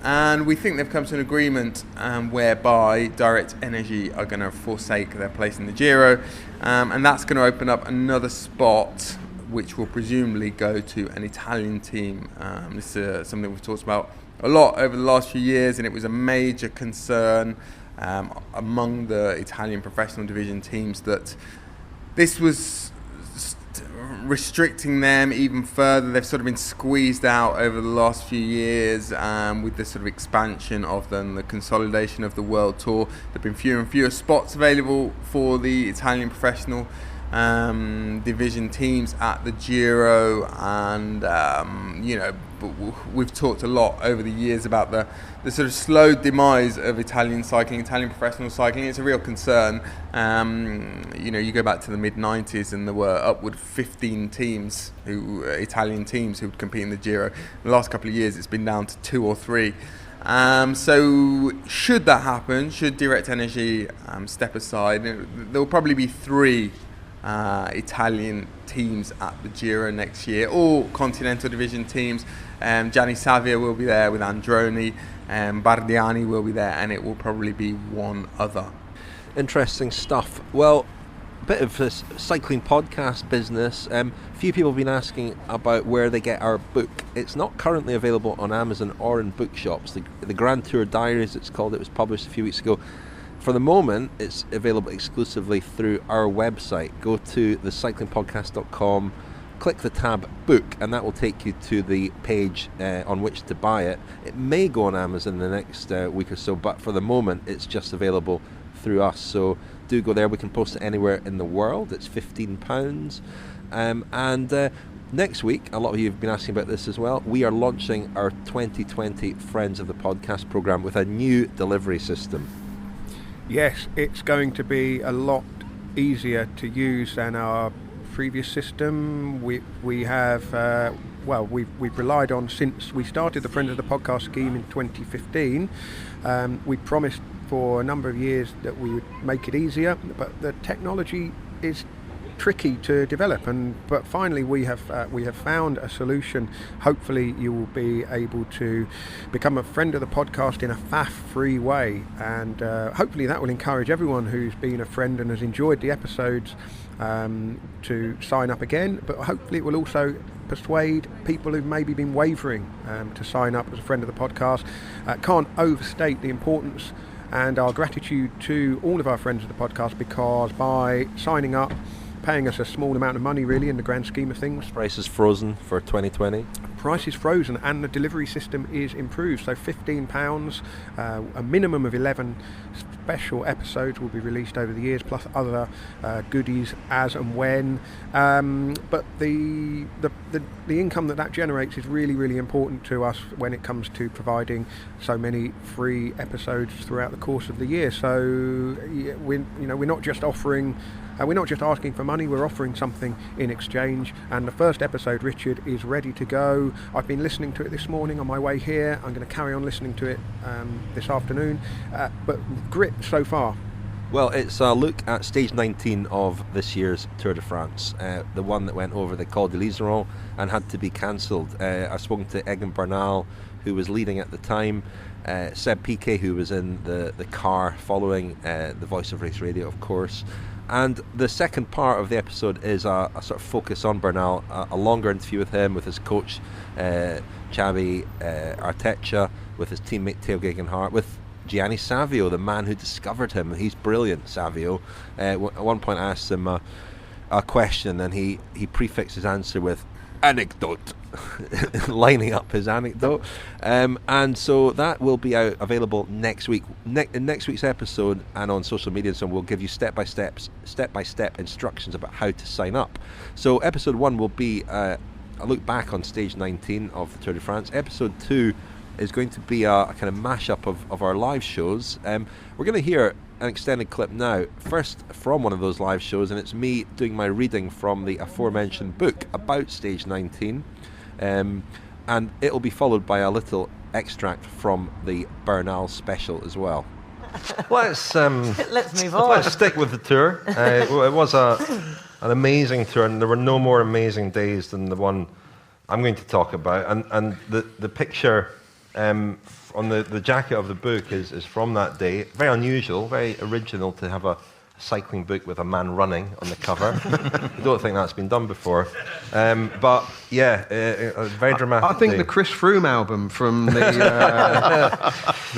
And we think they've come to an agreement whereby Direct Energy are going to forsake their place in the Giro, and that's going to open up another spot which will presumably go to an Italian team. This is something we've talked about a lot over the last few years, and it was a major concern among the Italian professional division teams that this was restricting them even further. They've sort of been squeezed out over the last few years with the sort of expansion of them, the consolidation of the World Tour. There have been fewer and fewer spots available for the Italian professional division teams at the Giro, and we've talked a lot over the years about the sort of slow demise of Italian professional cycling. It's a real concern. You go back to the mid-90s and there were upward 15 teams, Italian teams, who would compete in the Giro. In the last couple of years it's been down to 2 or 3. So should that happen, should Direct Energy step aside, there will probably be 3 Italian teams at the Giro next year, all Continental Division teams. Gianni Savia will be there with Androni, Bardiani will be there, and it will probably be one other. Interesting stuff. Well, a bit of this cycling podcast business. Few people have been asking about where they get our book. It's not currently available on Amazon or in bookshops. The Grand Tour Diaries, it's called, it was published a few weeks ago. For the moment, it's available exclusively through our website. Go to thecyclingpodcast.com, click the tab book, and that will take you to the page on which to buy it. It may go on Amazon in the next week or so, but for the moment, it's just available through us. So do go there. We can post it anywhere in the world. It's £15. And next week, a lot of you have been asking about this as well, we are launching our 2020 Friends of the Podcast programme with a new delivery system. Yes, it's going to be a lot easier to use than our previous system. We've relied on, since we started the Friends of the Podcast scheme in 2015. We promised for a number of years that we would make it easier, but the technology is tricky to develop, but finally we have found a solution. Hopefully you will be able to become a friend of the podcast in a faff-free way, and hopefully that will encourage everyone who's been a friend and has enjoyed the episodes to sign up again, but hopefully it will also persuade people who've maybe been wavering to sign up as a friend of the podcast. Can't overstate the importance and our gratitude to all of our friends of the podcast, because by signing up, paying us a small amount of money really in the grand scheme of things. Price is frozen for 2020. Price is frozen and the delivery system is improved. So £15, a minimum of 11 special episodes will be released over the years, plus other goodies as and when. But the income that generates is really, really important to us when it comes to providing so many free episodes throughout the course of the year. So we're not just offering. We're not just asking for money, we're offering something in exchange. And the first episode, Richard, is ready to go. I've been listening to it this morning on my way here. I'm going to carry on listening to it this afternoon. But grit so far. Well, it's a look at stage 19 of this year's Tour de France, the one that went over the Col de Liseron and had to be cancelled. I've spoken to Egan Bernal, who was leading at the time, Seb Piquet, who was in the car following the Voice of Race Radio, of course. And the second part of the episode is a sort of focus on Bernal, a longer interview with him, with his coach, Xavi Artecha, with his teammate Theo Gegenhardt, with Gianni Savio, the man who discovered him. He's brilliant, Savio. At one point I asked him a question, and he prefixed his answer with anecdote, lining up his anecdote. And so that will be available next week. In next week's episode and on social media, so we'll give you step-by-step instructions about how to sign up. So episode 1 will be a look back on stage 19 of the Tour de France. Episode 2 is going to be a kind of mashup of our live shows. We're going to hear an extended clip now, first from one of those live shows, and it's me doing my reading from the aforementioned book about stage 19, and it'll be followed by a little extract from the Bernal special as well. Let's move on. Let's stick with the tour. It was an amazing tour, and there were no more amazing days than the one I'm going to talk about. And the picture on the jacket of the book is from that day. Very unusual, very original to have a cycling book with a man running on the cover. I don't think that's been done before. But yeah, a very dramatic I think day. the Chris Froome album from the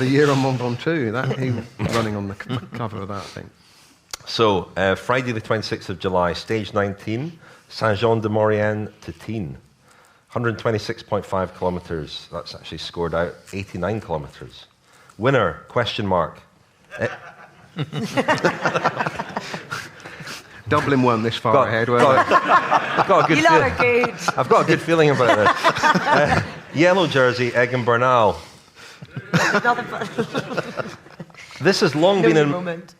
year on Mont Ventoux, that he was running on the cover of that, I think. So, Friday the 26th of July, stage 19, Saint-Jean-de-Maurienne to Tignes. 126.5 kilometres. That's actually scored out 89 kilometres. Winner, question mark. Dublin won this far ahead. I've got a good You lot are good. I've got a good feeling about this. Yellow jersey, Egan Bernal. This has long been in... moment.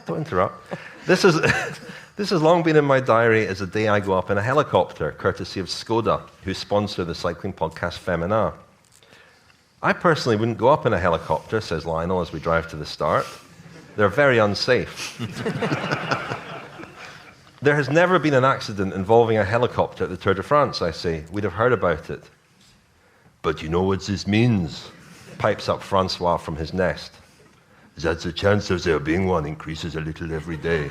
Don't interrupt. This has long been in my diary as the day I go up in a helicopter, courtesy of Skoda, who sponsor the cycling podcast Femina. I personally wouldn't go up in a helicopter, says Lionel as we drive to the start. They're very unsafe. There has never been an accident involving a helicopter at the Tour de France, I say. We'd have heard about it. But you know what this means, pipes up Francois from his nest. that the chance of there being one increases a little every day.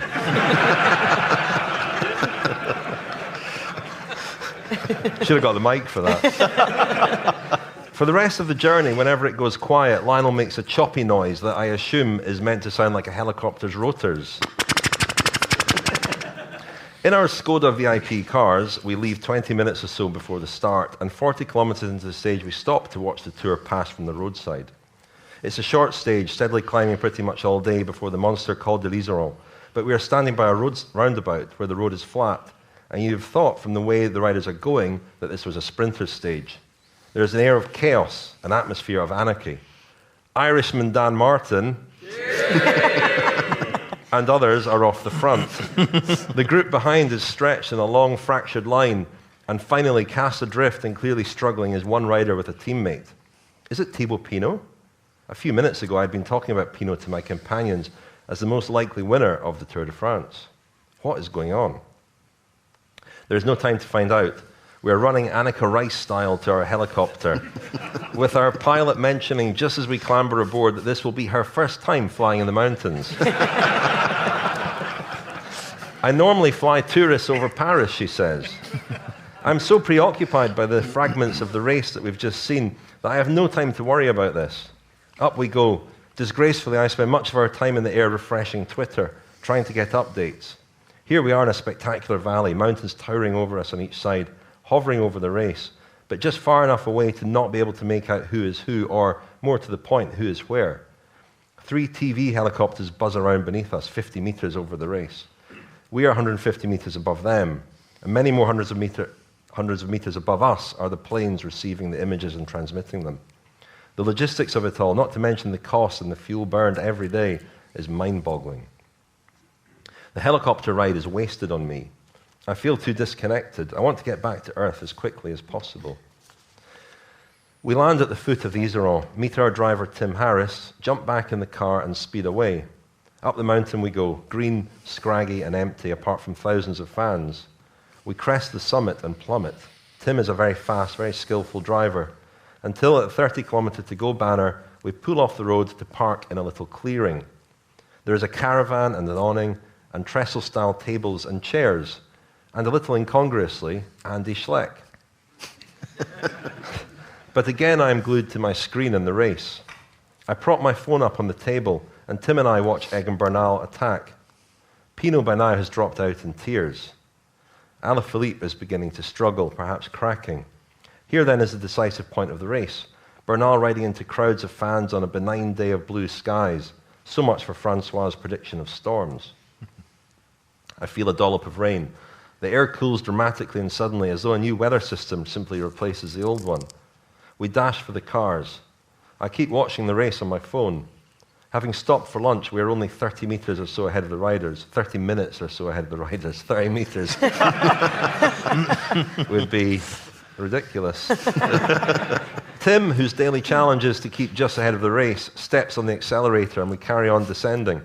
Should have got the mic for that. For the rest of the journey, whenever it goes quiet, Lionel makes a choppy noise that I assume is meant to sound like a helicopter's rotors. In our Skoda VIP cars, we leave 20 minutes or so before the start, and 40 kilometers into the stage, we stop to watch the tour pass from the roadside. It's a short stage, steadily climbing pretty much all day before the monster Col de l'Iseron, but we are standing by a roundabout where the road is flat, and you'd have thought from the way the riders are going that this was a sprinter stage. There is an air of chaos, an atmosphere of anarchy. Irishman Dan Martin and others are off the front. The group behind is stretched in a long fractured line, and finally cast adrift and clearly struggling is one rider with a teammate. Is it Thibaut Pinot? A few minutes ago I'd been talking about Pinot to my companions as the most likely winner of the Tour de France. What is going on? There is no time to find out. We are running Annika Rice style to our helicopter, with our pilot mentioning just as we clamber aboard that this will be her first time flying in the mountains. I normally fly tourists over Paris, she says. I'm so preoccupied by the fragments of the race that we've just seen that I have no time to worry about this. Up we go. Disgracefully, I spend much of our time in the air refreshing Twitter, trying to get updates. Here we are in a spectacular valley, mountains towering over us on each side, hovering over the race, but just far enough away to not be able to make out who is who, or, more to the point, who is where. 3 TV helicopters buzz around beneath us, 50 meters over the race. We are 150 meters above them, and many more hundreds of meters above us are the planes receiving the images and transmitting them. The logistics of it all, not to mention the cost and the fuel burned every day, is mind-boggling. The helicopter ride is wasted on me. I feel too disconnected. I want to get back to Earth as quickly as possible. We land at the foot of the Iseron, meet our driver Tim Harris, jump back in the car and speed away. Up the mountain we go, green, scraggy and empty apart from thousands of fans. We crest the summit and plummet. Tim is a very fast, very skillful driver. Until at 30 kilometre to go banner, we pull off the road to park in a little clearing. There is a caravan and an awning and trestle-style tables and chairs, and a little incongruously, Andy Schleck. But again I am glued to my screen in the race. I prop my phone up on the table, and Tim and I watch Egan Bernal attack. Pinot by now has dropped out in tears. Alaphilippe is beginning to struggle, perhaps cracking. Here then is the decisive point of the race. Bernal riding into crowds of fans on a benign day of blue skies. So much for Francois' prediction of storms. I feel a dollop of rain. The air cools dramatically and suddenly, as though a new weather system simply replaces the old one. We dash for the cars. I keep watching the race on my phone. Having stopped for lunch, we are only 30 meters or so ahead of the riders. 30 minutes or so ahead of the riders. 30 meters would be ridiculous. Tim, whose daily challenge is to keep just ahead of the race, steps on the accelerator and we carry on descending.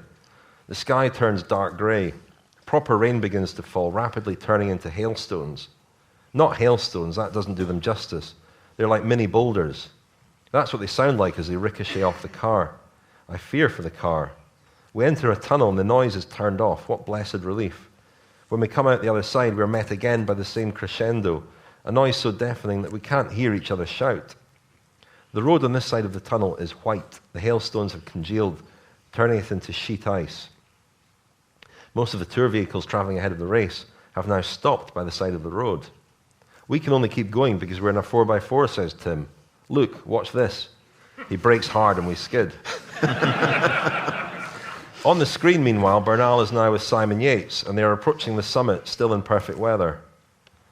The sky turns dark grey. Proper rain begins to fall, rapidly turning into hailstones. Not hailstones, that doesn't do them justice. They're like mini boulders. That's what they sound like as they ricochet off the car. I fear for the car. We enter a tunnel and the noise is turned off. What blessed relief. When we come out the other side, we are met again by the same crescendo, a noise so deafening that we can't hear each other shout. The road on this side of the tunnel is white. The hailstones have congealed, turning it into sheet ice. Most of the tour vehicles traveling ahead of the race have now stopped by the side of the road. We can only keep going because we're in a 4x4, says Tim. Look, watch this. He brakes hard and we skid. On the screen, meanwhile, Bernal is now with Simon Yates, and they are approaching the summit, still in perfect weather.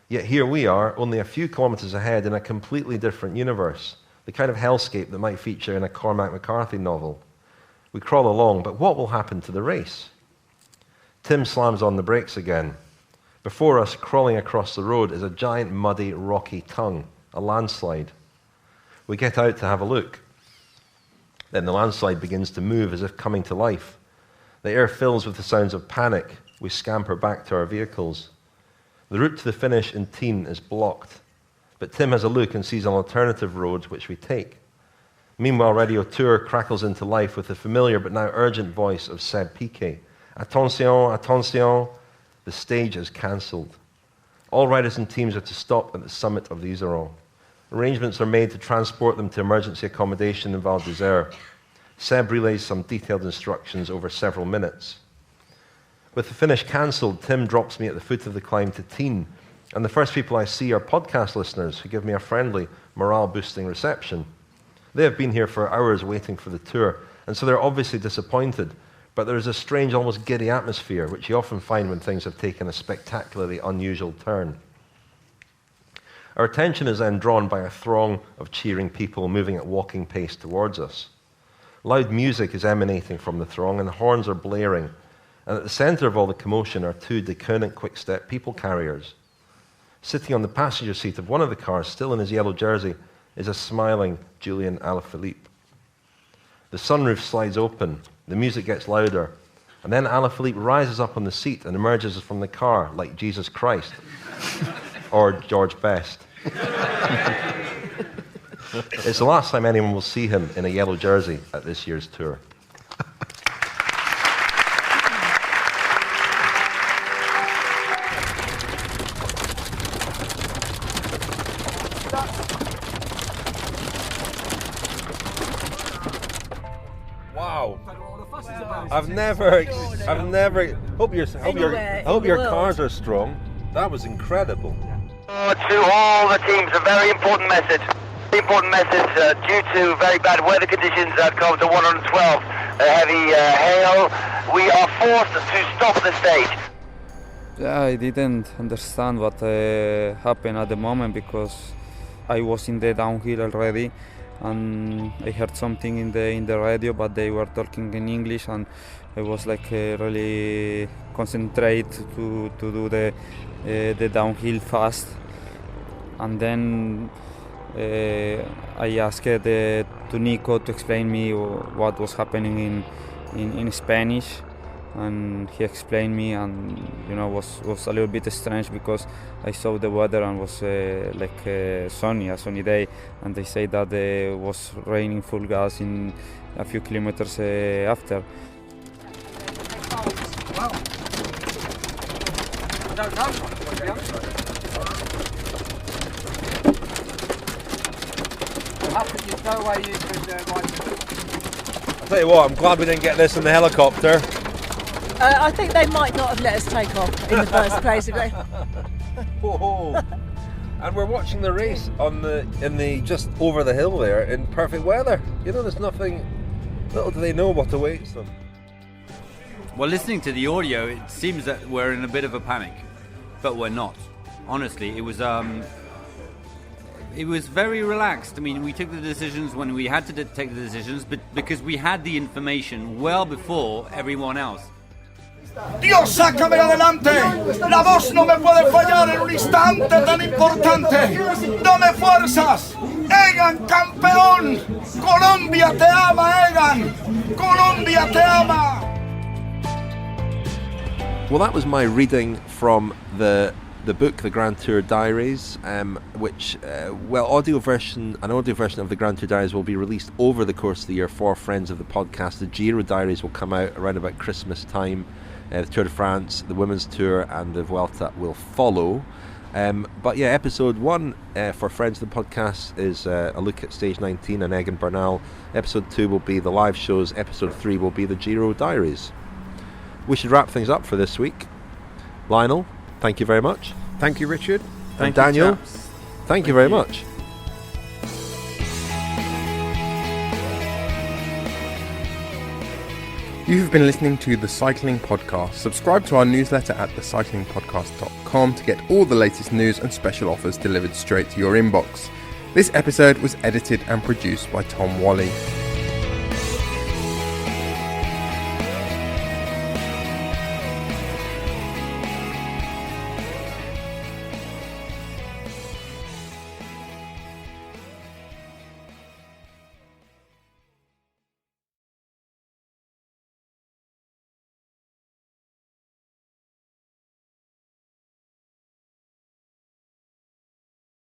Yet here we are, only a few kilometers ahead in a completely different universe, the kind of hellscape that might feature in a Cormac McCarthy novel. We crawl along, but what will happen to the race? Tim slams on the brakes again. Before us, crawling across the road, is a giant, muddy, rocky tongue, a landslide. We get out to have a look. Then the landslide begins to move as if coming to life. The air fills with the sounds of panic. We scamper back to our vehicles. The route to the finish in Tignes is blocked, but Tim has a look and sees an alternative road which we take. Meanwhile, Radio Tour crackles into life with the familiar but now urgent voice of Seb Piquet. Attention, attention, the stage is cancelled. All riders and teams are to stop at the summit of the Iseron. Arrangements are made to transport them to emergency accommodation in Val d'Isère. Seb relays some detailed instructions over several minutes. With the finish cancelled, Tim drops me at the foot of the climb to Tignes, and the first people I see are podcast listeners who give me a friendly, morale-boosting reception. They have been here for hours waiting for the tour, and so they're obviously disappointed, but there is a strange, almost giddy atmosphere, which you often find when things have taken a spectacularly unusual turn. Our attention is then drawn by a throng of cheering people moving at walking pace towards us. Loud music is emanating from the throng, and horns are blaring, and at the centre of all the commotion are two deconic quick-step people carriers. Sitting on the passenger seat of one of the cars, still in his yellow jersey, is a smiling Julian Alaphilippe. The sunroof slides open, the music gets louder, and then Alaphilippe rises up on the seat and emerges from the car like Jesus Christ, or George Best. It's the last time anyone will see him in a yellow jersey at this year's tour. Wow! I've never. Hope your cars are strong. That was incredible. To all the teams, a very important message. Important message due to very bad weather conditions at kilometer 112, heavy hail. We are forced to stop the stage. I didn't understand what happened at the moment because I was in the downhill already, and I heard something in the radio, but they were talking in English, and I was like really concentrate to do the downhill fast. And then I asked to Nico to explain me what was happening in Spanish, and he explained me, and was a little bit strange because I saw the weather and was like a sunny day, and they say that it was raining full gas in a few kilometers after. Wow. I don't know. How could you go away? You could I'll tell you what, I'm glad we didn't get this in the helicopter. I think they might not have let us take off in the first place. If they... Whoa. And we're watching the race in the just over the hill there in perfect weather. There's nothing. Little do they know what awaits them. Well, listening to the audio, it seems that we're in a bit of a panic, but we're not. Honestly, it was very relaxed. I mean, we took the decisions when we had to take the decisions, but because we had the information well before everyone else. Dios, sácame adelante. La voz no me puede fallar en un instante tan importante. Dame fuerzas. Egan, campeón. Colombia te ama, Egan. Colombia te ama. Well, that was my reading from the book, The Grand Tour Diaries, which, an audio version of The Grand Tour Diaries will be released over the course of the year for friends of the podcast. The Giro Diaries will come out around about Christmas time. The Tour de France, the Women's Tour and the Vuelta will follow. But yeah, episode 1 for friends of the podcast is a look at stage 19 and Egan Bernal. Episode 2 will be the live shows. Episode 3 will be the Giro Diaries. We should wrap things up for this week. Lionel, thank you very much. Thank you, Richard. And Daniel, thank you very much. You've been listening to The Cycling Podcast. Subscribe to our newsletter at thecyclingpodcast.com to get all the latest news and special offers delivered straight to your inbox. This episode was edited and produced by Tom Wally.